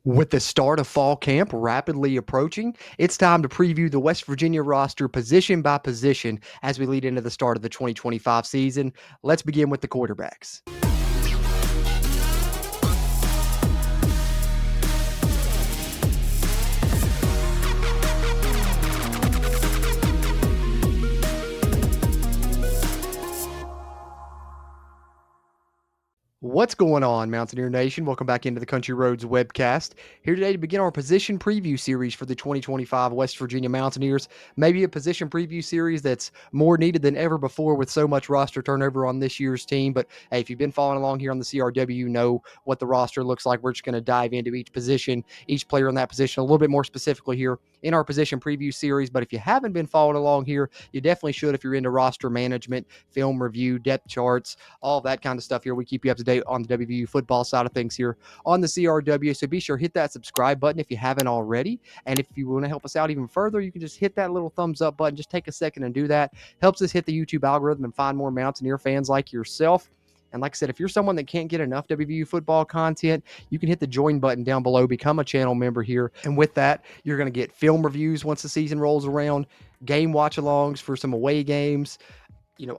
With the start of fall camp rapidly approaching, it's time to preview the West Virginia roster position by position as we lead into the start of the 2025 season. Let's begin with the quarterbacks. What's going on, Mountaineer Nation? Welcome back into the Country Roads Webcast. Here today to begin our position preview series for the 2025 West Virginia Mountaineers. Maybe a position preview series that's more needed than ever before with so much roster turnover on this year's team. But hey, if you've been following along here on the CRW, you know what the roster looks like. We're just going to dive into each position, each player in that position a little bit more specifically here in our position preview series. But if you haven't been following along here, you definitely should if you're into roster management, film review, depth charts, all that kind of stuff here. We keep you up to date on the WVU football side of things here on the CRW. So be sure hit that subscribe button if you haven't already. And if you want to help us out even further, you can just hit that little thumbs up button. Just take a second and do that. Helps us hit the YouTube algorithm and find more Mountaineer fans like yourself. And like I said, if you're someone that can't get enough WVU football content, you can hit the join button down below, become a channel member here. And with that, you're going to get film reviews once the season rolls around, game watch-alongs for some away games,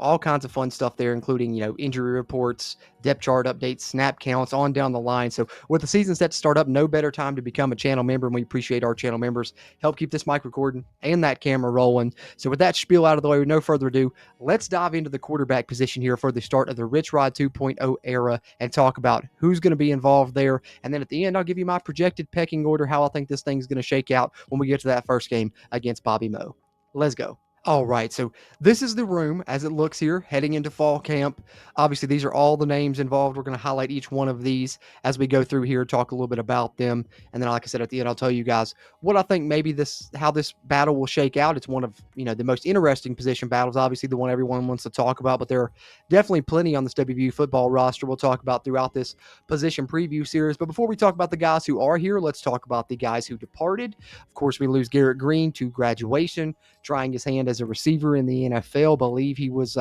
all kinds of fun stuff there, including, injury reports, depth chart updates, snap counts, on down the line. So with the season set to start up, no better time to become a channel member, and we appreciate our channel members. Help keep this mic recording and that camera rolling. So with that spiel out of the way, with no further ado, let's dive into the quarterback position here for the start of the Rich Rod 2.0 era and talk about who's going to be involved there. And then at the end, I'll give you my projected pecking order, how I think this thing's going to shake out when we get to that first game against Bobby Moe. Let's go. All right, so this is the room as it looks here heading into fall camp. Obviously, these are all the names involved. We're going to highlight each one of these as we go through here, talk a little bit about them. And then, like I said, at the end, I'll tell you guys what I think maybe how this battle will shake out. It's one of, the most interesting position battles, obviously the one everyone wants to talk about, but there are definitely plenty on this WVU football roster we'll talk about throughout this position preview series. But before we talk about the guys who are here, let's talk about the guys who departed. Of course, we lose Garrett Green to graduation, trying his hand as a receiver in the NFL. Believe he was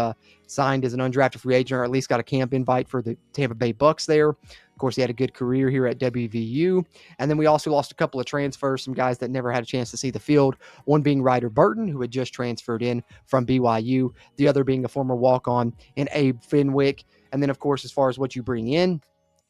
signed as an undrafted free agent, or at least got a camp invite for the Tampa Bay Bucks there. Of course, he had a good career here at WVU. And then we also lost a couple of transfers, some guys that never had a chance to see the field. One being Ryder Burton, who had just transferred in from BYU. The other being a former walk-on in Abe Fenwick. And then, of course, as far as what you bring in,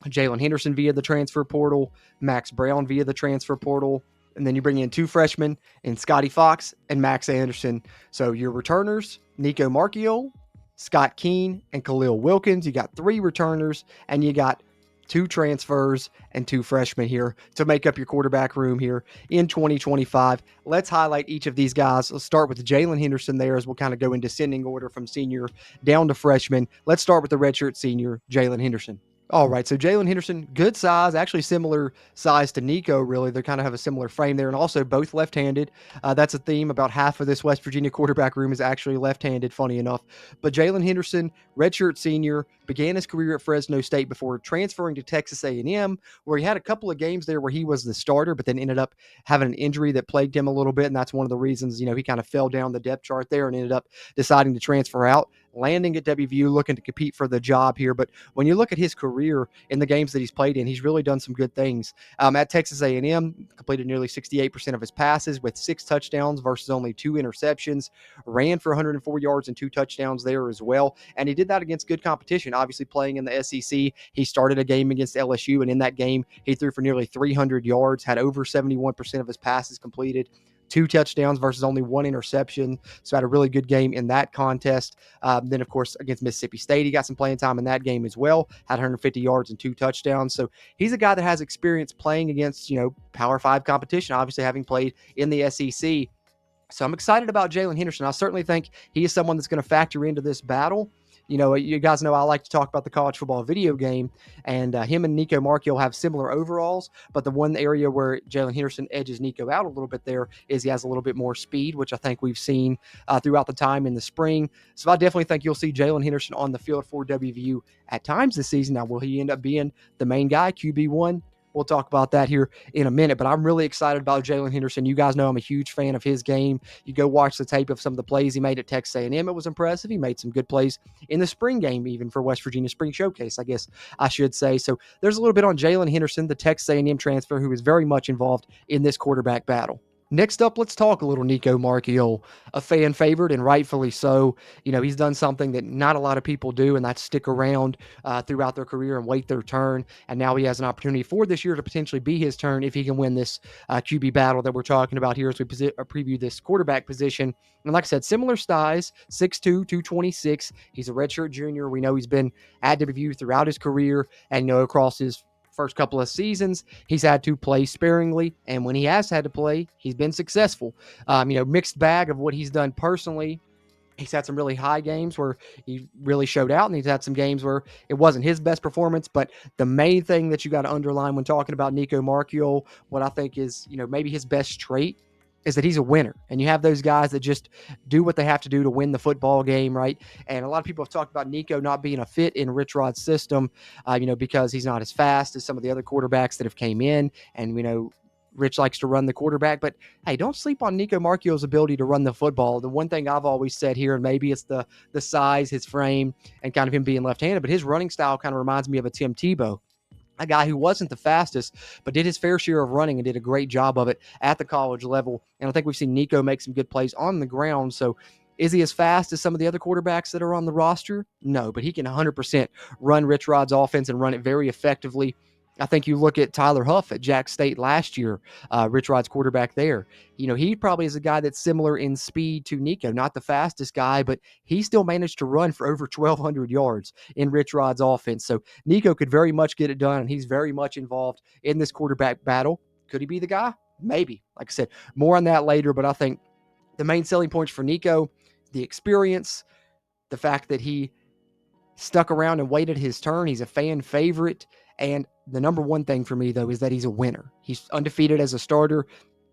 Jaylen Henderson via the transfer portal, Max Brown via the transfer portal, and then you bring in two freshmen in Scotty Fox and Max Anderson. So your returners, Nico Molina, Scott Keane, and Khalil Wilkins. You got three returners, and you got two transfers and two freshmen here to make up your quarterback room here in 2025. Let's highlight each of these guys. Let's start with Jaylen Henderson there as we'll kind of go in descending order from senior down to freshman. Let's start with the redshirt senior, Jaylen Henderson. All right, so Jaylen Henderson, good size, actually similar size to Nico, really. They kind of have a similar frame there, and also both left-handed. That's a theme. About half of this West Virginia quarterback room is actually left-handed, funny enough. But Jaylen Henderson, redshirt senior, began his career at Fresno State before transferring to Texas A&M, where he had a couple of games there where he was the starter, but then ended up having an injury that plagued him a little bit, and that's one of the reasons, he kind of fell down the depth chart there and ended up deciding to transfer out, landing at WVU, looking to compete for the job here. But when you look at his career in the games that he's played in, he's really done some good things. At Texas A&M, completed nearly 68% of his passes with 6 touchdowns versus only 2 interceptions, ran for 104 yards and 2 touchdowns there as well. And he did that against good competition, obviously playing in the SEC. He started a game against LSU, and in that game, he threw for nearly 300 yards, had over 71% of his passes completed, 2 touchdowns versus only 1 interception. So had a really good game in that contest. Then, of course, against Mississippi State, he got some playing time in that game as well. Had 150 yards and 2 touchdowns. So he's a guy that has experience playing against, Power 5 competition, obviously having played in the SEC. So I'm excited about Jaylen Henderson. I certainly think he is someone that's going to factor into this battle. You guys know I like to talk about the college football video game, and him and Nico Molina have similar overalls, but the one area where Jaylen Henderson edges Nico out a little bit there is he has a little bit more speed, which I think we've seen throughout the time in the spring. So I definitely think you'll see Jaylen Henderson on the field for WVU at times this season. Now, will he end up being the main guy, QB1? We'll talk about that here in a minute, but I'm really excited about Jaylen Henderson. You guys know I'm a huge fan of his game. You go watch the tape of some of the plays he made at Texas A&M. It was impressive. He made some good plays in the spring game, even for West Virginia spring showcase, I guess I should say. So there's a little bit on Jaylen Henderson, the Texas A&M transfer, who is very much involved in this quarterback battle. Next up, let's talk a little Nico Marchiol, a fan favorite, and rightfully so. He's done something that not a lot of people do, and that's stick around throughout their career and wait their turn. And now he has an opportunity for this year to potentially be his turn if he can win this QB battle that we're talking about here as we preview this quarterback position. And like I said, similar size, 6'2", 226. He's a redshirt junior. We know he's been at WVU throughout his career and, across his first couple of seasons, he's had to play sparingly, and when he has had to play, he's been successful. Mixed bag of what he's done personally. He's had some really high games where he really showed out, and he's had some games where it wasn't his best performance. But the main thing that you got to underline when talking about Nico Marchiol, what I think is, maybe his best trait, is that he's a winner. And you have those guys that just do what they have to do to win the football game, right? And a lot of people have talked about Nico not being a fit in Rich Rod's system, because he's not as fast as some of the other quarterbacks that have came in. And, Rich likes to run the quarterback, but hey, don't sleep on Nico Marchiol's ability to run the football. The one thing I've always said here, and maybe it's the size, his frame, and kind of him being left-handed, but his running style kind of reminds me of a Tim Tebow, a guy who wasn't the fastest, but did his fair share of running and did a great job of it at the college level. And I think we've seen Nico make some good plays on the ground. So is he as fast as some of the other quarterbacks that are on the roster? No, but he can 100% run Rich Rod's offense and run it very effectively. I think you look at Tyler Huff at Jack State last year, Rich Rod's quarterback there. He probably is a guy that's similar in speed to Nico, not the fastest guy, but he still managed to run for over 1,200 yards in Rich Rod's offense. So Nico could very much get it done, and he's very much involved in this quarterback battle. Could he be the guy? Maybe. Like I said, more on that later, but I think the main selling points for Nico, the experience, the fact that he stuck around and waited his turn. He's a fan favorite. And the number one thing for me, though, is that he's a winner. He's undefeated as a starter.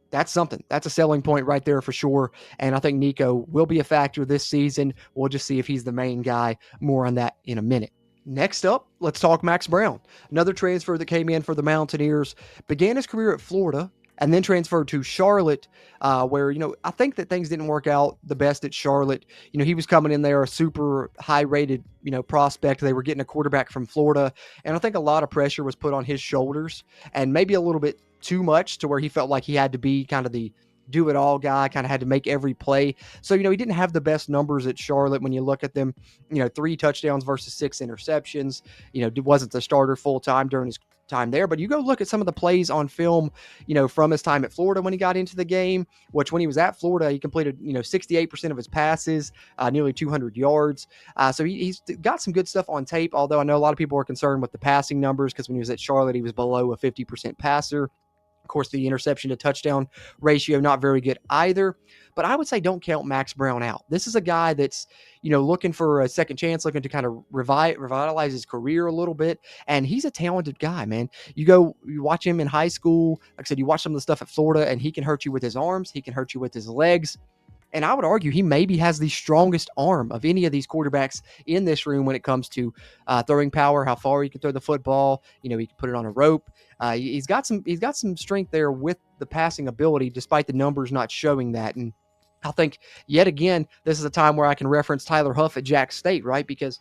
That's something. That's a selling point right there for sure. And I think Nico will be a factor this season. We'll just see if he's the main guy. More on that in a minute. Next up, let's talk Max Brown, another transfer that came in for the Mountaineers, began his career at Florida, and then transferred to Charlotte, where, I think that things didn't work out the best at Charlotte. He was coming in there a super high-rated, prospect. They were getting a quarterback from Florida, and I think a lot of pressure was put on his shoulders, and maybe a little bit too much to where he felt like he had to be kind of the do-it-all guy, kind of had to make every play. So, he didn't have the best numbers at Charlotte when you look at them, 3 touchdowns versus 6 interceptions. Wasn't the starter full-time during his time there, but you go look at some of the plays on film, from his time at Florida when he got into the game, which when he was at Florida, he completed, 68% of his passes, nearly 200 yards. So he's got some good stuff on tape, although I know a lot of people are concerned with the passing numbers because when he was at Charlotte, he was below a 50% passer. Of course, the interception to touchdown ratio, not very good either. But I would say don't count Max Brown out. This is a guy that's, looking for a second chance, looking to kind of revitalize his career a little bit. And he's a talented guy, man. You watch him in high school. Like I said, you watch some of the stuff at Florida, and he can hurt you with his arms. He can hurt you with his legs. And I would argue he maybe has the strongest arm of any of these quarterbacks in this room when it comes to throwing power, how far he can throw the football. He can put it on a rope. He's got some strength there with the passing ability, despite the numbers not showing that. And I think yet again, this is a time where I can reference Tyler Huff at Jack State, right? Because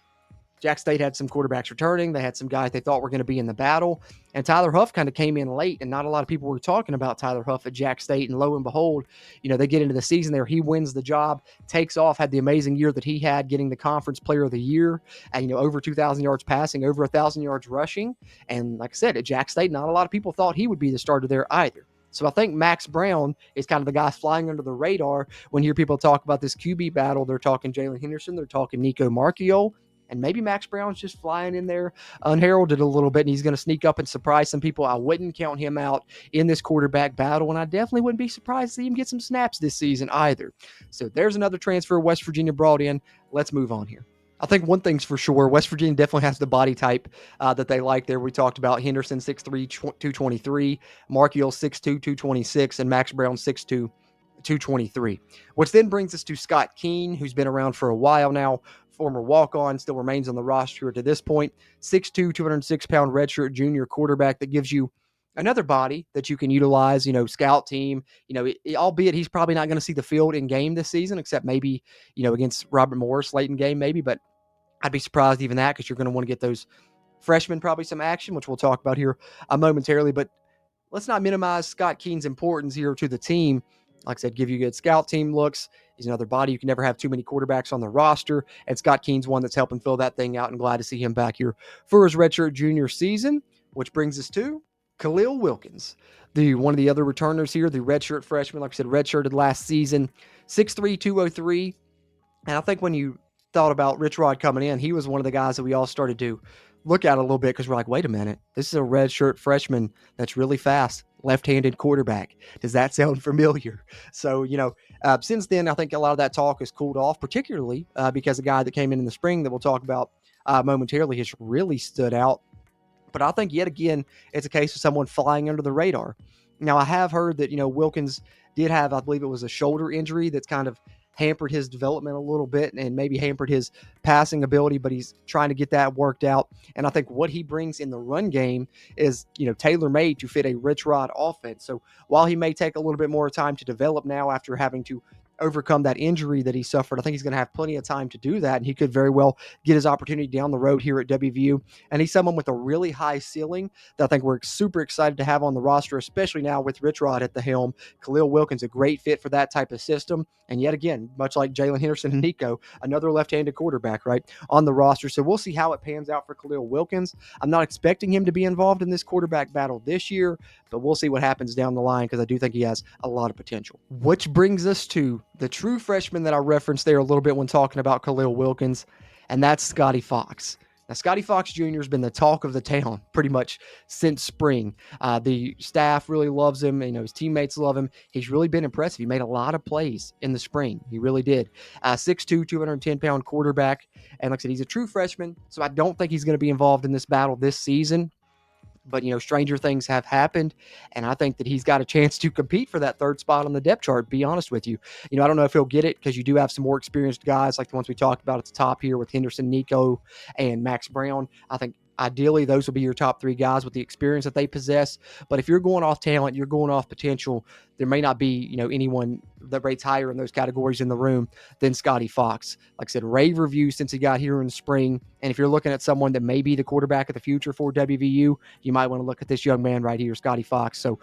Jack State had some quarterbacks returning. They had some guys they thought were going to be in the battle. And Tyler Huff kind of came in late, and not a lot of people were talking about Tyler Huff at Jack State. And lo and behold, they get into the season there. He wins the job, takes off, had the amazing year that he had, getting the Conference Player of the Year, and, over 2,000 yards passing, over 1,000 yards rushing. And like I said, at Jack State, not a lot of people thought he would be the starter there either. So I think Max Brown is kind of the guy flying under the radar when you hear people talk about this QB battle. They're talking Jaylen Henderson. They're talking Nico Marchiol. And maybe Max Brown's just flying in there unheralded a little bit, and he's going to sneak up and surprise some people. I wouldn't count him out in this quarterback battle, and I definitely wouldn't be surprised to see him get some snaps this season either. So there's another transfer West Virginia brought in. Let's move on here. I think one thing's for sure, West Virginia definitely has the body type that they like there. We talked about Henderson, 6'3", 223, Marchiol, 6'2", 226, and Max Brown, 6'2", 223. Which then brings us to Scott Keane, who's been around for a while now, former walk-on, still remains on the roster to this point, 6'2", 206-pound redshirt junior quarterback that gives you another body that you can utilize, scout team, albeit he's probably not going to see the field in game this season, except maybe, against Robert Morris late in game, maybe, but I'd be surprised even that because you're going to want to get those freshmen probably some action, which we'll talk about here momentarily. But let's not minimize Scott Keane's importance here to the team. Like I said, give you good scout team looks. He's another body. You can never have too many quarterbacks on the roster. And Scott Keane's one that's helping fill that thing out, and glad to see him back here for his redshirt junior season, which brings us to Khalil Wilkins, one of the other returners here, the redshirt freshman. Like I said, redshirted last season, 6'3", 203. And I think when you thought about Rich Rod coming in, he was one of the guys that we all started to look at a little bit because we're like, wait a minute, this is a redshirt freshman that's really fast, left-handed quarterback. Does that sound familiar? So, since then, I think a lot of that talk has cooled off, particularly because the guy that came in the spring that we'll talk about momentarily has really stood out. But I think yet again, it's a case of someone flying under the radar. Now, I have heard that, Wilkins did have, I believe it was a shoulder injury that's kind of hampered his development a little bit and maybe hampered his passing ability, but he's trying to get that worked out. And I think what he brings in the run game is, tailor-made to fit a Rich Rod offense. So while he may take a little bit more time to develop now after having to overcome that injury that he suffered, I think he's going to have plenty of time to do that, and he could very well get his opportunity down the road here at WVU. And he's someone with a really high ceiling that I think we're super excited to have on the roster, especially now with Rich Rod at the helm. Khalil Wilkins, a great fit for that type of system. And yet again, much like Jaylen Henderson and Nico, another left-handed quarterback, right, on the roster. So we'll see how it pans out for Khalil Wilkins. I'm not expecting him to be involved in this quarterback battle this year, but we'll see what happens down the line because I do think he has a lot of potential. Which brings us to the true freshman that I referenced there a little bit when talking about Khalil Wilkins, and that's Scotty Fox. Now, Scotty Fox Jr. has been the talk of the town pretty much since spring. The staff really loves him. His teammates love him. He's really been impressive. He made a lot of plays in the spring. He really did. 6'2", 210-pound quarterback. And like I said, he's a true freshman, so I don't think he's going to be involved in this battle this season. But, stranger things have happened, and I think that he's got a chance to compete for that third spot on the depth chart, be honest with you. I don't know if he'll get it because you do have some more experienced guys like the ones we talked about at the top here with Henderson, Nico, and Max Brown. I think ideally those will be your top three guys with the experience that they possess. But if you're going off talent, you're going off potential, there may not be, anyone that rates higher in those categories in the room than Scotty Fox. Like I said, rave reviews since he got here in the spring. And if you're looking at someone that may be the quarterback of the future for WVU, you might want to look at this young man right here, Scotty Fox. So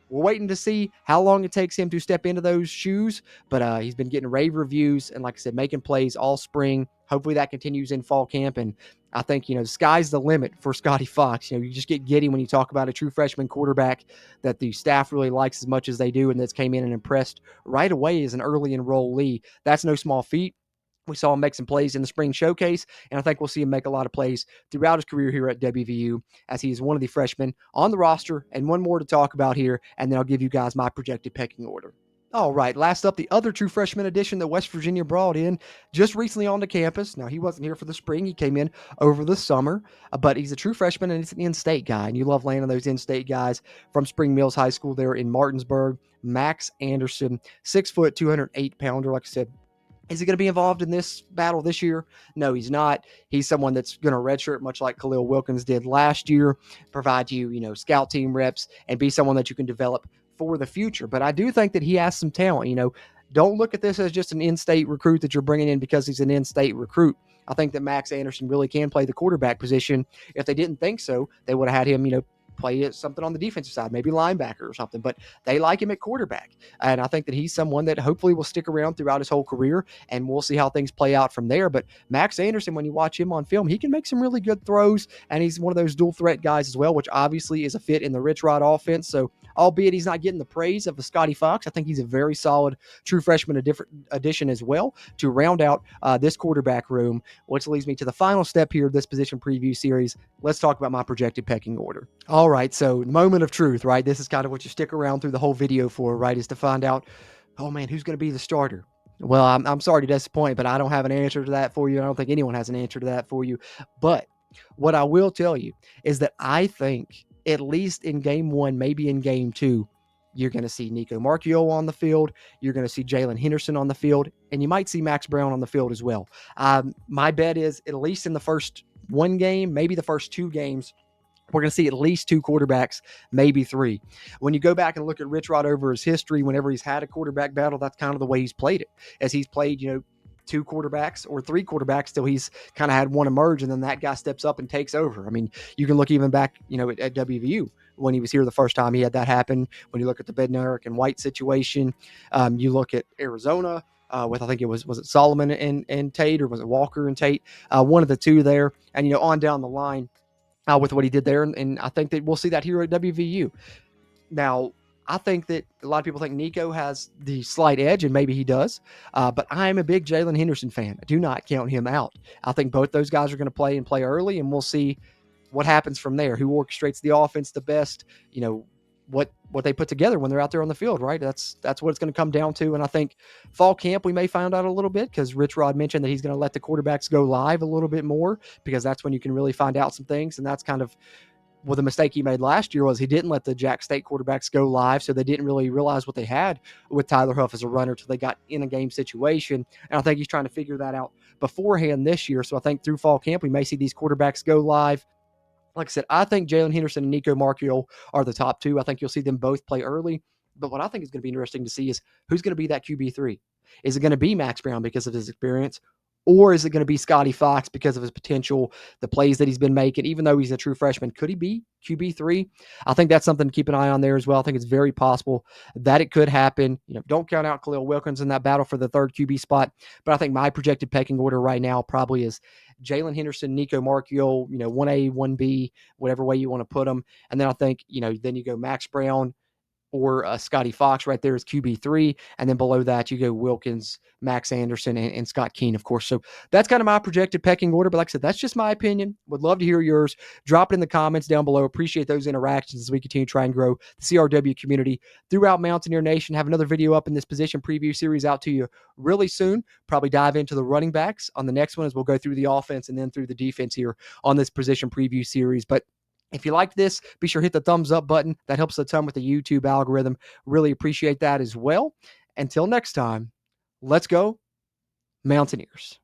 we're waiting to see how long it takes him to step into those shoes, but he's been getting rave reviews and, like I said, making plays all spring. Hopefully that continues in fall camp, and I think, the sky's the limit for Scotty Fox. You just get giddy when you talk about a true freshman quarterback that the staff really likes as much as they do and that's came in and impressed right away as an early enrollee. That's no small feat. We saw him make some plays in the spring showcase, and I think we'll see him make a lot of plays throughout his career here at WVU as he is one of the freshmen on the roster. And one more to talk about here, and then I'll give you guys my projected pecking order. All right, last up, the other true freshman addition that West Virginia brought in just recently onto campus. Now, he wasn't here for the spring. He came in over the summer, but he's a true freshman, and he's an in-state guy, and you love landing those in-state guys from Spring Mills High School there in Martinsburg. Max Anderson, 6 foot, 208-pounder, like I said. Is he going to be involved in this battle this year? No, he's not. He's someone that's going to redshirt much like Khalil Wilkins did last year, provide you, scout team reps, and be someone that you can develop for the future. But I do think that he has some talent. Don't look at this as just an in-state recruit that you're bringing in because he's an in-state recruit. I think that Max Anderson really can play the quarterback position. If they didn't think so, they would have had him, play something on the defensive side, maybe linebacker or something, but they like him at quarterback. And I think that he's someone that hopefully will stick around throughout his whole career, and we'll see how things play out from there. But Max Anderson, when you watch him on film, he can make some really good throws, and he's one of those dual threat guys as well, which obviously is a fit in the Rich Rod offense. So albeit he's not getting the praise of the Scotty Fox, I think he's a very solid true freshman addition as well to round out this quarterback room, which leads me to the final step here of this position preview series. Let's talk about my projected pecking order. All right, so moment of truth, right? This is kind of what you stick around through the whole video for, right? Is to find out, oh man, who's going to be the starter? Well, I'm sorry to disappoint, but I don't have an answer to that for you. I don't think anyone has an answer to that for you. But what I will tell you is that I think, at least in game one, maybe in game two, you're going to see Nico Marchiol on the field. You're going to see Jaylen Henderson on the field, and you might see Max Brown on the field as well. My bet is, at least in the first one game, maybe the first two games, we're going to see at least 2 quarterbacks, maybe 3. When you go back and look at Rich Rod over his history, whenever he's had a quarterback battle, that's kind of the way he's played it. As he's played, 2 quarterbacks or 3 quarterbacks till he's kind of had one emerge, and then that guy steps up and takes over. I mean, you can look even back, at WVU when he was here the first time he had that happen. When you look at the Bednarik and White situation, you look at Arizona with, I think it was it Solomon and Tate, or was it Walker and Tate? One of the two there, and on down the line. With what he did there, and I think that we'll see that here at WVU. Now, I think that a lot of people think Nico has the slight edge, and maybe he does, but I am a big Jaylen Henderson fan. I do not count him out. I think both those guys are going to play early, and we'll see what happens from there. Who orchestrates the offense the best? What they put together when they're out there on the field, right? That's what it's going to come down to. And I think fall camp we may find out a little bit, because Rich Rod mentioned that he's going to let the quarterbacks go live a little bit more, because that's when you can really find out some things. And that's kind of the mistake he made last year, was he didn't let the Jack State quarterbacks go live, so they didn't really realize what they had with Tyler Huff as a runner till they got in a game situation. And I think he's trying to figure that out beforehand this year. So I think through fall camp we may see these quarterbacks go live. Like I said, I think Jaylen Henderson and Nico Molina are the top 2. I think you'll see them both play early. But what I think is going to be interesting to see is who's going to be that QB3. Is it going to be Max Brown because of his experience? Or is it going to be Scotty Fox because of his potential, the plays that he's been making? Even though he's a true freshman, could he be QB3? I think that's something to keep an eye on there as well. I think it's very possible that it could happen. Don't count out Khalil Wilkins in that battle for the 3rd QB spot. But I think my projected pecking order right now probably is Jaylen Henderson, Nico Molina, 1A, 1B, whatever way you want to put them. And then I think, then you go Max Brown or Scotty Fox right there is QB3. And then below that, you go Wilkins, Max Anderson, and Scott Keane, of course. So that's kind of my projected pecking order. But like I said, that's just my opinion. Would love to hear yours. Drop it in the comments down below. Appreciate those interactions as we continue to try and grow the CRW community throughout Mountaineer Nation. Have another video up in this position preview series out to you really soon. Probably dive into the running backs on the next one, as we'll go through the offense and then through the defense here on this position preview series. But if you liked this, be sure to hit the thumbs up button. That helps a ton with the YouTube algorithm. Really appreciate that as well. Until next time, let's go Mountaineers.